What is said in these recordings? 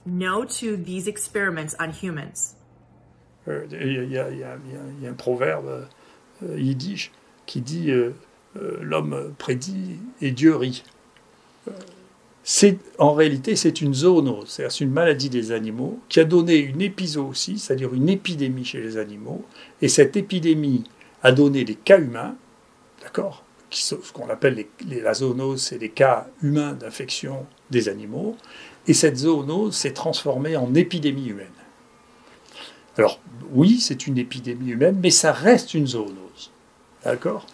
No to these experiments on humans. Il y a un proverbe yiddish qui dit l'homme prédit et Dieu rit. En réalité, c'est une zoonose, c'est une maladie des animaux qui a donné une épizootie, c'est-à-dire une épidémie chez les animaux, et cette épidémie a donné des cas humains, d'accord, ce qu'on appelle la zoonose, c'est des cas humains d'infection des animaux, et cette zoonose s'est transformée en épidémie humaine. Alors, oui, c'est une épidémie humaine, mais ça reste une zoonose, d'accord ?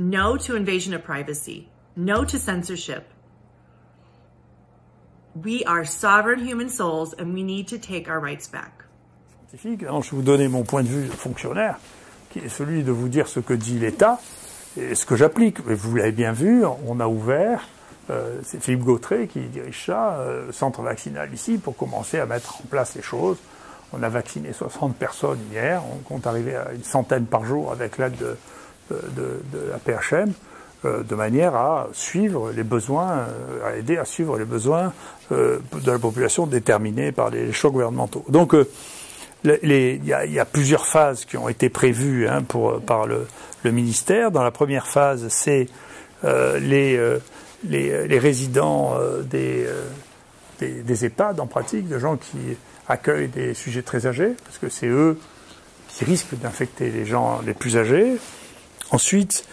No to invasion of privacy. No to censorship. We are sovereign human souls and we need to take our rights back. Alors, je vais vous donner mon point de vue de fonctionnaire, qui est celui de vous dire ce que dit l'État et ce que j'applique. Vous l'avez bien vu, on a ouvert, c'est Philippe Gautret qui dirige ça, le centre vaccinal ici, pour commencer à mettre en place les choses. On a vacciné 60 personnes hier, on compte arriver à une centaine par jour avec l'aide de la PHM, de manière à suivre les besoins, à aider à suivre les besoins de la population déterminés par les choix gouvernementaux. Donc, il y a plusieurs phases qui ont été prévues par le ministère. Dans la première phase, c'est les résidents des EHPAD, en pratique, de gens qui accueillent des sujets très âgés, parce que c'est eux qui risquent d'infecter les gens les plus âgés. Ensuite,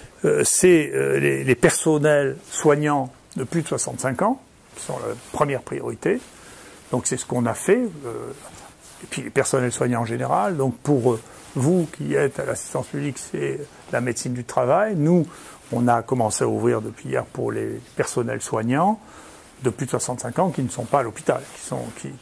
c'est les personnels soignants de plus de 65 ans, qui sont la première priorité. Donc c'est ce qu'on a fait. Et puis les personnels soignants en général. Donc pour vous qui êtes à l'assistance publique, c'est la médecine du travail. Nous, on a commencé à ouvrir depuis hier pour les personnels soignants de plus de 65 ans qui ne sont pas à l'hôpital,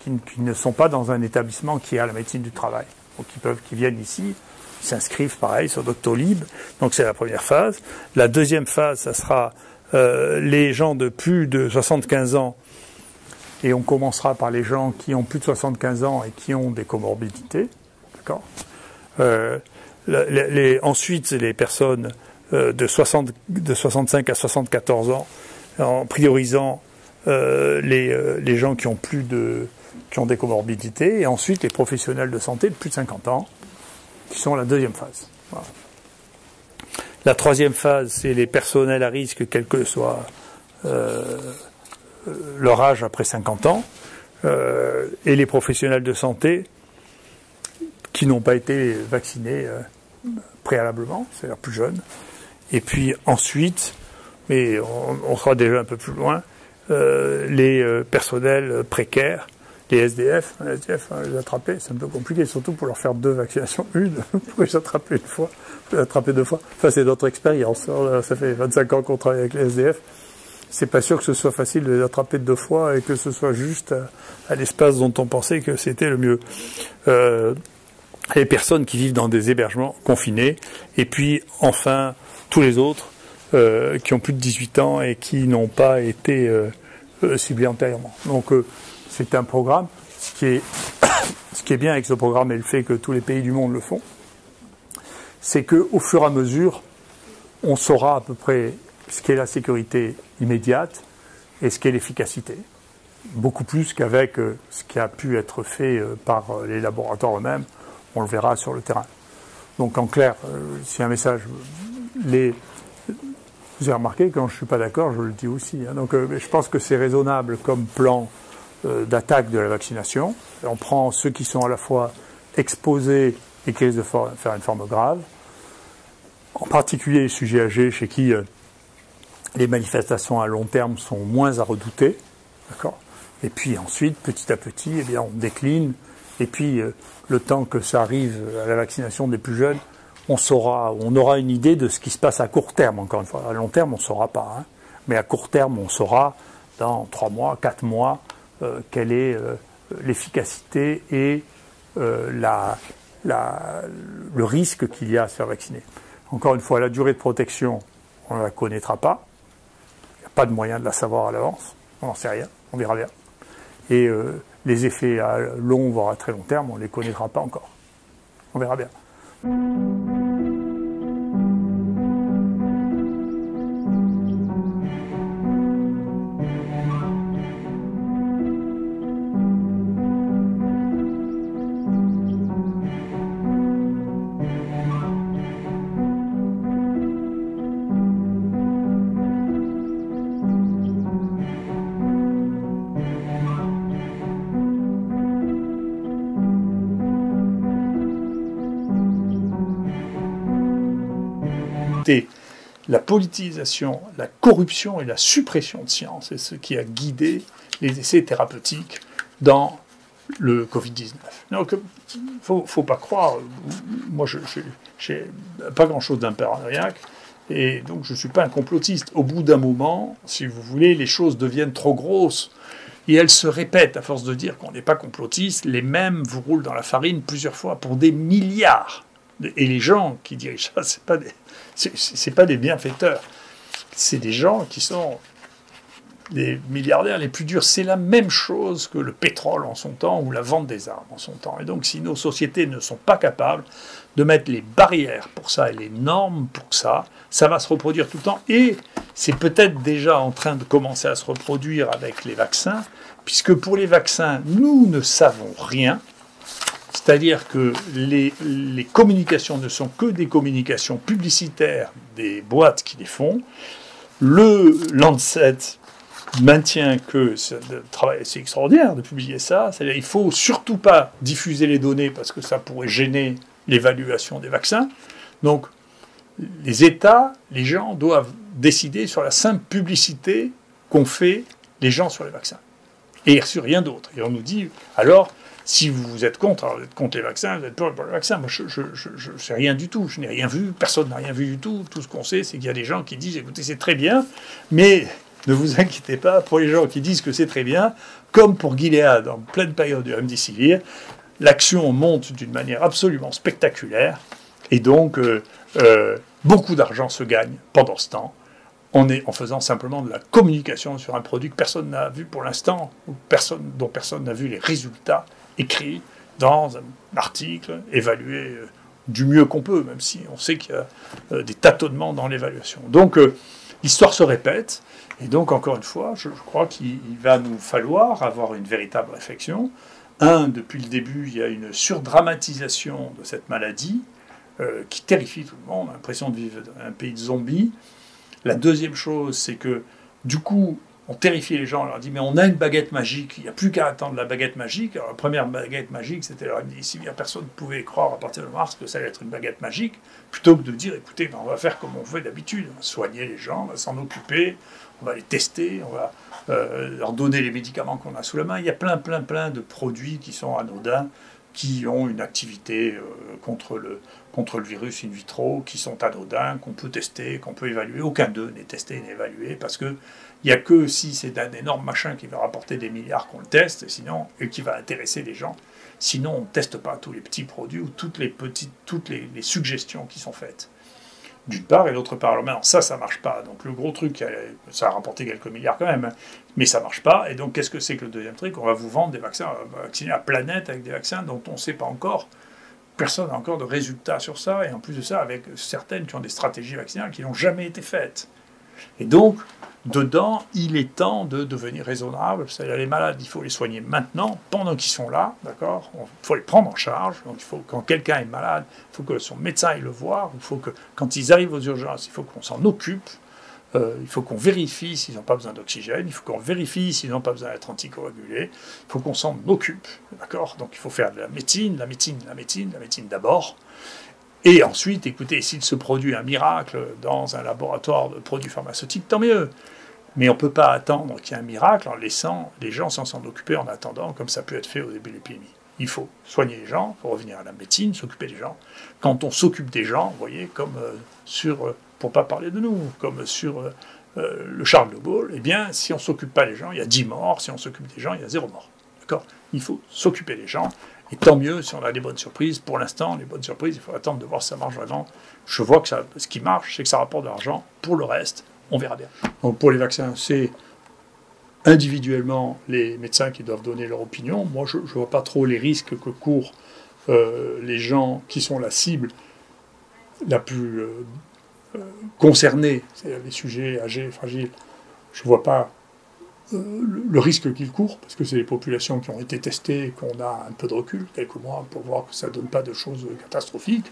qui ne sont pas dans un établissement qui a la médecine du travail. Donc qui viennent ici, s'inscrivent pareil sur Doctolib. Donc c'est la première phase. La deuxième phase, ça sera les gens de plus de 75 ans. Et on commencera par les gens qui ont plus de 75 ans et qui ont des comorbidités. D'accord. Ensuite, les personnes de 65 à 74 ans, en priorisant les gens qui ont des comorbidités. Et ensuite, les professionnels de santé de plus de 50 ans, qui sont la deuxième phase. Voilà. La troisième phase, c'est les personnels à risque, quel que soit leur âge après 50 ans, et les professionnels de santé qui n'ont pas été vaccinés préalablement, c'est-à-dire plus jeunes. Et puis ensuite, mais on sera déjà un peu plus loin, les personnels précaires, les SDF, les attraper, c'est un peu compliqué, surtout pour leur faire 2 vaccinations. Pour les attraper une fois, pour les attraper 2 fois. Enfin, c'est notre expérience. Ça fait 25 ans qu'on travaille avec les SDF. C'est pas sûr que ce soit facile de les attraper 2 fois et que ce soit juste à l'espace dont on pensait que c'était le mieux. Les personnes qui vivent dans des hébergements confinés. Et puis, enfin, tous les autres qui ont plus de 18 ans et qui n'ont pas été ciblés antérieurement. Donc, c'est un programme. Ce qui est bien avec ce programme et le fait que tous les pays du monde le font, c'est qu'au fur et à mesure, on saura à peu près ce qu'est la sécurité immédiate et ce qu'est l'efficacité. Beaucoup plus qu'avec ce qui a pu être fait par les laboratoires eux-mêmes. On le verra sur le terrain. Donc en clair, c'est un message. Vous avez remarqué, quand je ne suis pas d'accord, je le dis aussi. Donc je pense que c'est raisonnable comme plan d'attaque de la vaccination. On prend ceux qui sont à la fois exposés et qui risquent de faire une forme grave. En particulier les sujets âgés chez qui les manifestations à long terme sont moins à redouter. D'accord. Et puis ensuite, petit à petit, eh bien, on décline. Et puis, le temps que ça arrive à la vaccination des plus jeunes, on aura une idée de ce qui se passe à court terme, encore une fois. À long terme, on ne saura pas. Mais à court terme, on saura dans 3 mois, 4 mois, quelle est l'efficacité et le risque qu'il y a à se faire vacciner. Encore une fois, la durée de protection, on ne la connaîtra pas. Il n'y a pas de moyen de la savoir à l'avance. On n'en sait rien. On verra bien. Et les effets à long, voire à très long terme, on ne les connaîtra pas encore. On verra bien. La politisation, la corruption et la suppression de science, c'est ce qui a guidé les essais thérapeutiques dans le Covid-19. Donc, faut pas croire, moi je n'ai pas grand-chose d'un paranoïaque, et donc je ne suis pas un complotiste. Au bout d'un moment, si vous voulez, les choses deviennent trop grosses, et elles se répètent, à force de dire qu'on n'est pas complotiste, les mêmes vous roulent dans la farine plusieurs fois pour des milliards. Et les gens qui dirigent ça, c'est pas des bienfaiteurs. C'est des gens qui sont des milliardaires les plus durs. C'est la même chose que le pétrole en son temps ou la vente des armes en son temps. Et donc, si nos sociétés ne sont pas capables de mettre les barrières pour ça et les normes pour ça, ça va se reproduire tout le temps. Et c'est peut-être déjà en train de commencer à se reproduire avec les vaccins, puisque pour les vaccins, nous ne savons rien. C'est-à-dire que les communications ne sont que des communications publicitaires des boîtes qui les font. Le Lancet maintient que c'est extraordinaire de publier ça. C'est-à-dire qu'il ne faut surtout pas diffuser les données parce que ça pourrait gêner l'évaluation des vaccins. Donc, les États, les gens doivent décider sur la simple publicité qu'ont fait les gens sur les vaccins. Et sur rien d'autre. Et on nous dit, alors... Si vous êtes contre, alors vous êtes contre les vaccins, vous êtes pour les vaccins. Moi, je ne sais rien du tout. Je n'ai rien vu. Personne n'a rien vu du tout. Tout ce qu'on sait, c'est qu'il y a des gens qui disent, écoutez, c'est très bien, mais ne vous inquiétez pas, pour les gens qui disent que c'est très bien, comme pour Gilead en pleine période du remdesivir, l'action monte d'une manière absolument spectaculaire, et donc beaucoup d'argent se gagne pendant ce temps, en faisant simplement de la communication sur un produit que personne n'a vu pour l'instant, ou dont personne n'a vu les résultats écrits dans un article, évalué du mieux qu'on peut, même si on sait qu'il y a des tâtonnements dans l'évaluation. Donc l'histoire se répète, et donc encore une fois, je crois qu'il va nous falloir avoir une véritable réflexion. Depuis le début, il y a une surdramatisation de cette maladie qui terrifie tout le monde, on a l'impression de vivre dans un pays de zombies. La deuxième chose, c'est que du coup, on terrifie les gens, on leur dit, mais on a une baguette magique, il n'y a plus qu'à attendre la baguette magique. Alors la première baguette magique, c'était leur si bien personne ne pouvait croire à partir de mars que ça allait être une baguette magique, plutôt que de dire, écoutez, on va faire comme on fait d'habitude, on va soigner les gens, on va s'en occuper, on va les tester, on va leur donner les médicaments qu'on a sous la main. Il y a plein de produits qui sont anodins, qui ont une activité contre le virus in vitro, qui sont anodins, qu'on peut tester, qu'on peut évaluer. Aucun d'eux n'est testé, n'est évalué, parce que il n'y a que si c'est un énorme machin qui va rapporter des milliards qu'on le teste, sinon, et qui va intéresser les gens. Sinon, on ne teste pas tous les petits produits ou toutes les suggestions qui sont faites. D'une part, et d'autre part. Alors maintenant, ça ne marche pas. Donc le gros truc, ça a rapporté quelques milliards quand même, mais ça ne marche pas. Et donc, qu'est-ce que c'est que le deuxième truc? On va vous vendre des vaccins, on va vacciner la planète avec des vaccins dont on ne sait pas encore. Personne n'a encore de résultats sur ça, et en plus de ça, avec certaines qui ont des stratégies vaccinales qui n'ont jamais été faites. Et donc, dedans, il est temps de devenir raisonnable. C'est-à-dire, les malades, il faut les soigner maintenant, pendant qu'ils sont là, d'accord? Il faut les prendre en charge. Donc, il faut, quand quelqu'un est malade, il faut que son médecin aille le voir. Il faut que, quand ils arrivent aux urgences, il faut qu'on s'en occupe. Il faut qu'on vérifie s'ils n'ont pas besoin d'oxygène. Il faut qu'on vérifie s'ils n'ont pas besoin d'être anticoagulés. Il faut qu'on s'en occupe, d'accord? Donc, il faut faire de la médecine d'abord. Et ensuite, écoutez, s'il se produit un miracle dans un laboratoire de produits pharmaceutiques, tant mieux. Mais on ne peut pas attendre qu'il y ait un miracle en laissant les gens sans s'en occuper en attendant, comme ça peut être fait au début de l'épidémie. Il faut soigner les gens, il faut revenir à la médecine, s'occuper des gens. Quand on s'occupe des gens, vous voyez, comme pour ne pas parler de nous, comme sur le Charles de Gaulle, eh bien, si on ne s'occupe pas des gens, il y a 10 morts, si on s'occupe des gens, il y a 0 mort. D'accord ? Il faut s'occuper des gens, et tant mieux si on a des bonnes surprises. Pour l'instant, les bonnes surprises, il faut attendre de voir si ça marche vraiment. Je vois que ce qui marche, c'est que ça rapporte de l'argent. Pour le reste, on verra bien. Donc pour les vaccins, c'est individuellement les médecins qui doivent donner leur opinion. Moi, je ne vois pas trop les risques que courent les gens qui sont la cible la plus concernée, c'est-à-dire les sujets âgés, fragiles. Je ne vois pas le risque qu'ils courent, parce que c'est les populations qui ont été testées et qu'on a un peu de recul, quelques mois, pour voir que ça ne donne pas de choses catastrophiques.